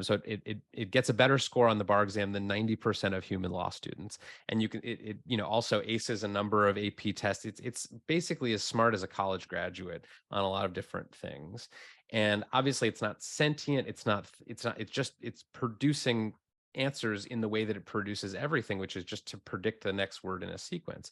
So it gets a better score on the bar exam than 90% of human law students, and it also aces a number of AP tests. It's basically as smart as a college graduate on a lot of different things. And obviously, it's not sentient. It's producing answers in the way that it produces everything, which is just to predict the next word in a sequence.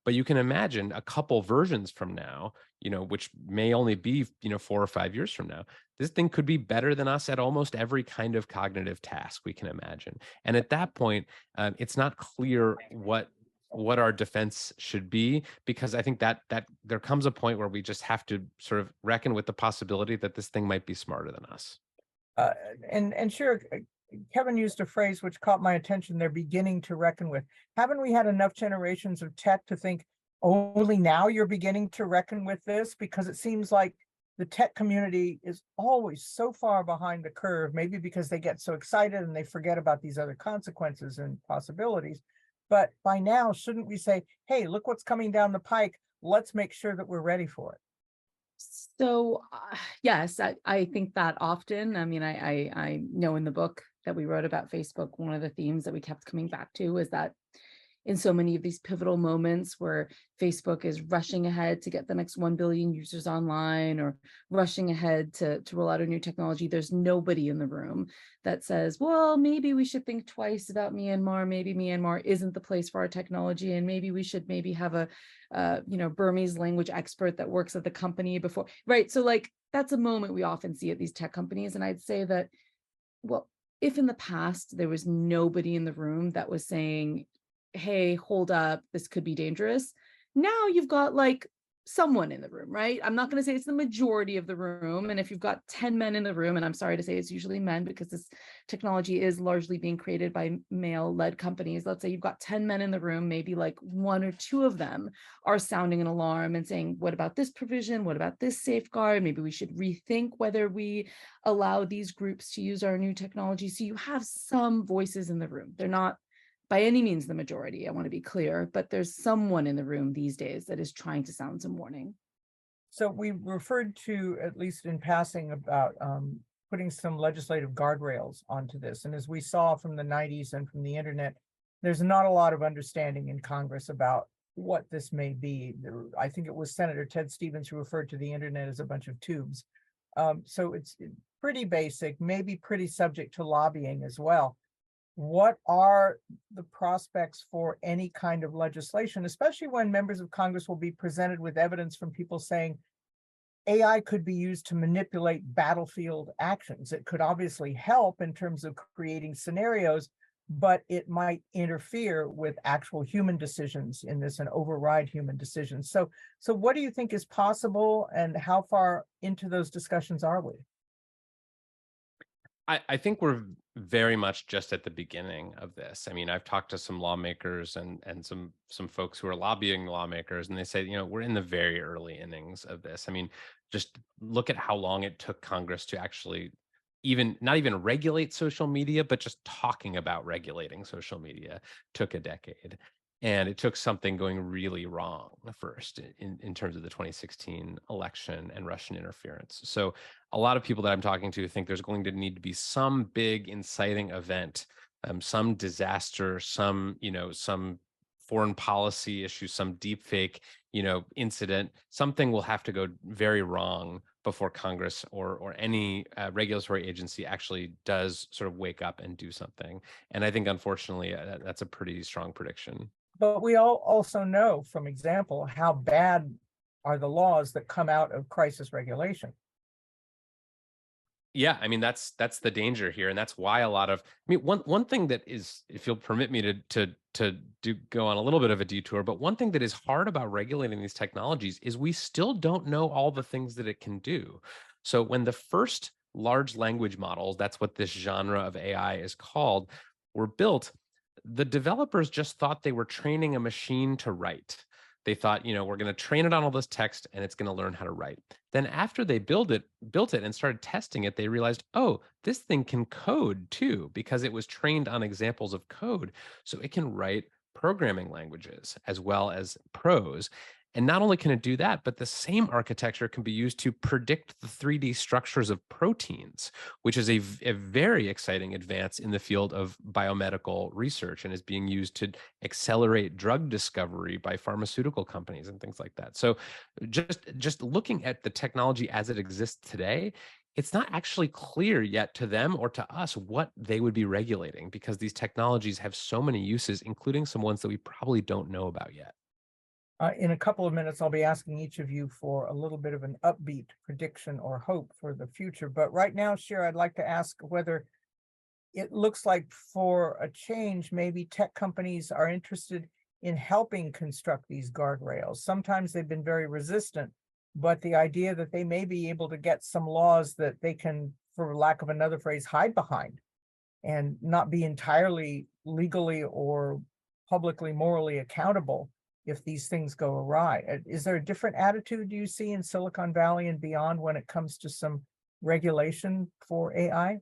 But you can imagine a couple versions from now, which may only be, 4 or 5 years from now, this thing could be better than us at almost every kind of cognitive task we can imagine. And at that point, it's not clear what our defense should be, because I think that there comes a point where we just have to sort of reckon with the possibility that this thing might be smarter than us. And Sheera, Kevin used a phrase which caught my attention. They're beginning to reckon with. Haven't we had enough generations of tech to think only now you're beginning to reckon with this? Because it seems like the tech community is always so far behind the curve, maybe because they get so excited and they forget about these other consequences and possibilities. But by now, shouldn't we say, hey, look what's coming down the pike. Let's make sure that we're ready for it. So yes, I think that often. I mean, I know in the book that we wrote about Facebook, one of the themes that we kept coming back to is that in so many of these pivotal moments where Facebook is rushing ahead to get the next 1 billion users online or rushing ahead to roll out a new technology, there's nobody in the room that says, well, maybe we should think twice about Myanmar. Maybe Myanmar isn't the place for our technology. And maybe we should have a, Burmese language expert that works at the company before, right? So like, that's a moment we often see at these tech companies. And I'd say that, well, if in the past there was nobody in the room that was saying, hey, hold up, this could be dangerous. Now you've got like someone in the room, right? I'm not going to say it's the majority of the room. And if you've got 10 men in the room, and I'm sorry to say it's usually men because this technology is largely being created by male-led companies. Let's say you've got 10 men in the room, maybe like 1 or 2 of them are sounding an alarm and saying, what about this provision? What about this safeguard? Maybe we should rethink whether we allow these groups to use our new technology. So you have some voices in the room. They're not by any means the majority, I want to be clear, but there's someone in the room these days that is trying to sound some warning. So we referred to, at least in passing, about putting some legislative guardrails onto this. And as we saw from the 90s and from the internet, there's not a lot of understanding in Congress about what this may be. I think it was Senator Ted Stevens who referred to the internet as a bunch of tubes. So it's pretty basic, maybe pretty subject to lobbying as well. What are the prospects for any kind of legislation, especially when members of Congress will be presented with evidence from people saying AI could be used to manipulate battlefield actions? It could obviously help in terms of creating scenarios, but it might interfere with actual human decisions in this and override human decisions. So what do you think is possible, and how far into those discussions are we? I think we're very much just at the beginning of this. I mean, I've talked to some lawmakers and some folks who are lobbying lawmakers, and they say, we're in the very early innings of this. I mean, just look at how long it took Congress to actually not even regulate social media, but just talking about regulating social media took a decade. And it took something going really wrong first in terms of the 2016 election and Russian interference. So a lot of people that I'm talking to think there's going to need to be some big inciting event, some disaster, some foreign policy issue, some deep fake, incident. Something will have to go very wrong before Congress or any regulatory agency actually does sort of wake up and do something. And I think, unfortunately, that's a pretty strong prediction. But we all also know from example how bad are the laws that come out of crisis regulation. Yeah, I mean, that's the danger here, and that's why a lot of, one thing that is, if you'll permit me to go on a little bit of a detour, but one thing that is hard about regulating these technologies is we still don't know all the things that it can do. So when the first large language models, that's what this genre of AI is called, were built, the developers just thought they were training a machine to write. They thought, we're going to train it on all this text and it's going to learn how to write. Then after they built it and started testing it, they realized, oh, this thing can code too, because it was trained on examples of code. So it can write programming languages as well as prose. And not only can it do that, but the same architecture can be used to predict the 3D structures of proteins, which is a very exciting advance in the field of biomedical research and is being used to accelerate drug discovery by pharmaceutical companies and things like that. So just looking at the technology as it exists today, it's not actually clear yet to them or to us what they would be regulating, because these technologies have so many uses, including some ones that we probably don't know about yet. In a couple of minutes, I'll be asking each of you for a little bit of an upbeat prediction or hope for the future. But right now, Sheera, I'd like to ask whether it looks like, for a change, maybe tech companies are interested in helping construct these guardrails. Sometimes they've been very resistant, but the idea that they may be able to get some laws that they can, for lack of another phrase, hide behind and not be entirely legally or publicly morally accountable if these things go awry. Is there a different attitude do you see in Silicon Valley and beyond when it comes to some regulation for AI?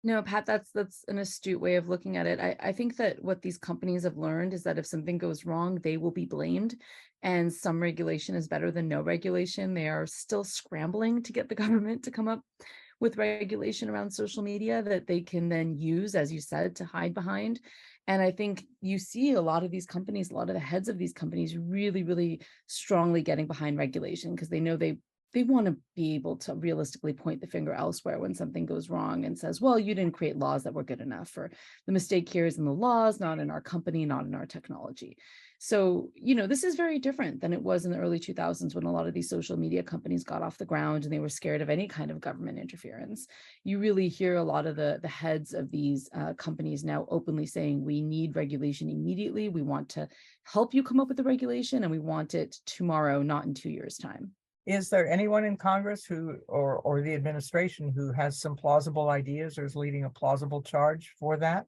No, Pat, that's an astute way of looking at it. I think that what these companies have learned is that if something goes wrong, they will be blamed. And some regulation is better than no regulation. They are still scrambling to get the government to come up with regulation around social media that they can then use, as you said, to hide behind. And I think you see a lot of these companies, a lot of the heads of these companies really, really strongly getting behind regulation because they know they want to be able to realistically point the finger elsewhere when something goes wrong and says, well, you didn't create laws that were good enough, or the mistake here is in the laws, not in our company, not in our technology. So, this is very different than it was in the early 2000s when a lot of these social media companies got off the ground and they were scared of any kind of government interference. You really hear a lot of the heads of these companies now openly saying, we need regulation immediately. We want to help you come up with the regulation, and we want it tomorrow, not in 2 years' time. Is there anyone in Congress who, or the administration, who has some plausible ideas or is leading a plausible charge for that?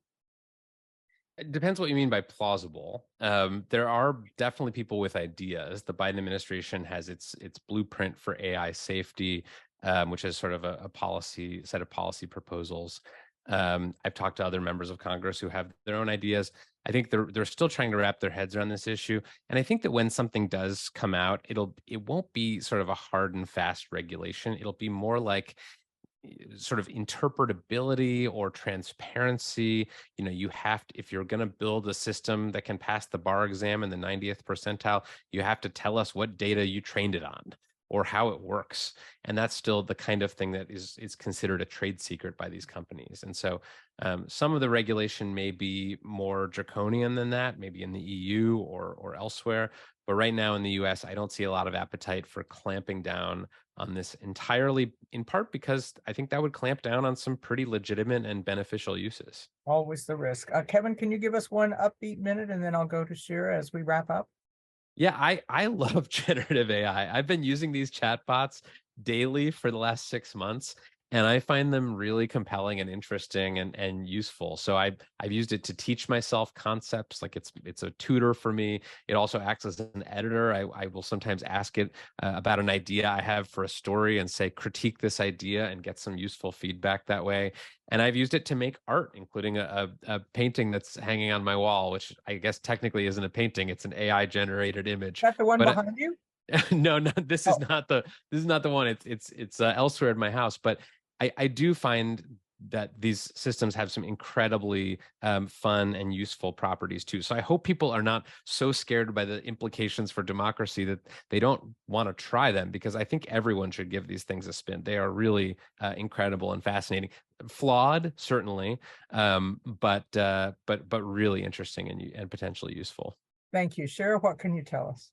It depends what you mean by plausible. There are definitely people with ideas. The Biden administration has its blueprint for AI safety, which is sort of a set of policy proposals. I've talked to other members of Congress who have their own ideas. I think they're still trying to wrap their heads around this issue. And I think that when something does come out, it won't be sort of a hard and fast regulation. It'll be more like sort of interpretability or transparency. You have to, if you're going to build a system that can pass the bar exam in the 90th percentile, you have to tell us what data you trained it on or how it works. And that's still the kind of thing that is considered a trade secret by these companies. And so some of the regulation may be more draconian than that, maybe in the EU or elsewhere. But right now in the US, I don't see a lot of appetite for clamping down on this entirely, in part because I think that would clamp down on some pretty legitimate and beneficial uses. Always the risk. Kevin, can you give us one upbeat minute and then I'll go to Sheera as we wrap up? Yeah, I love generative AI. I've been using these chatbots daily for the last 6 months, and I find them really compelling and interesting and useful. So I've used it to teach myself concepts, like it's a tutor for me. It also acts as an editor. I will sometimes ask it about an idea I have for a story and say, critique this idea, and get some useful feedback that way. And I've used it to make art, including a painting that's hanging on my wall, which I guess technically isn't a painting; it's an AI generated image. Is that the one But behind you? no, this Oh. is not the one. It's elsewhere in my house. But I do find that these systems have some incredibly fun and useful properties too. So I hope people are not so scared by the implications for democracy that they don't want to try them, because I think everyone should give these things a spin. They are really incredible and fascinating. Flawed, certainly, but really interesting and potentially useful. Thank you. Sheera, what can you tell us?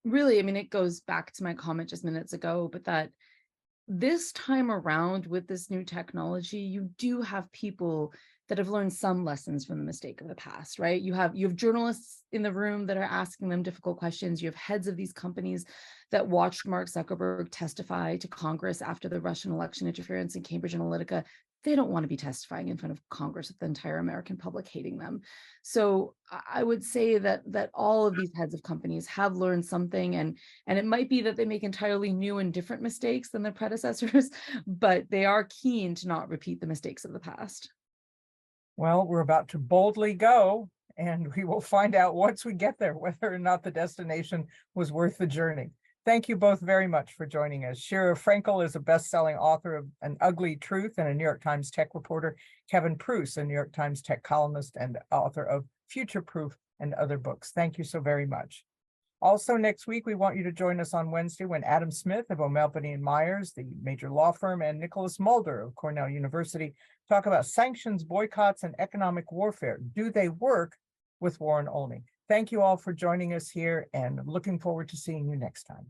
Really, I mean, it goes back to my comment just minutes ago, but that this time around with this new technology, you do have people that have learned some lessons from the mistake of the past, right? You have journalists in the room that are asking them difficult questions. You have heads of these companies that watched Mark Zuckerberg testify to Congress after the Russian election interference in Cambridge Analytica. They don't want to be testifying in front of Congress with the entire American public hating them. So I would say that all of these heads of companies have learned something, and it might be that they make entirely new and different mistakes than their predecessors, but they are keen to not repeat the mistakes of the past. Well, we're about to boldly go, and we will find out once we get there whether or not the destination was worth the journey. Thank you both very much for joining us. Sheera Frenkel is a best-selling author of An Ugly Truth and a New York Times tech reporter. Kevin Pruce, a New York Times tech columnist and author of Future Proof and other books. Thank you so very much. Also next week, we want you to join us on Wednesday when Adam Smith of O'Melpany & Myers, the major law firm, and Nicholas Mulder of Cornell University talk about sanctions, boycotts, and economic warfare. Do they work with Warren Olney? Thank you all for joining us here, and looking forward to seeing you next time.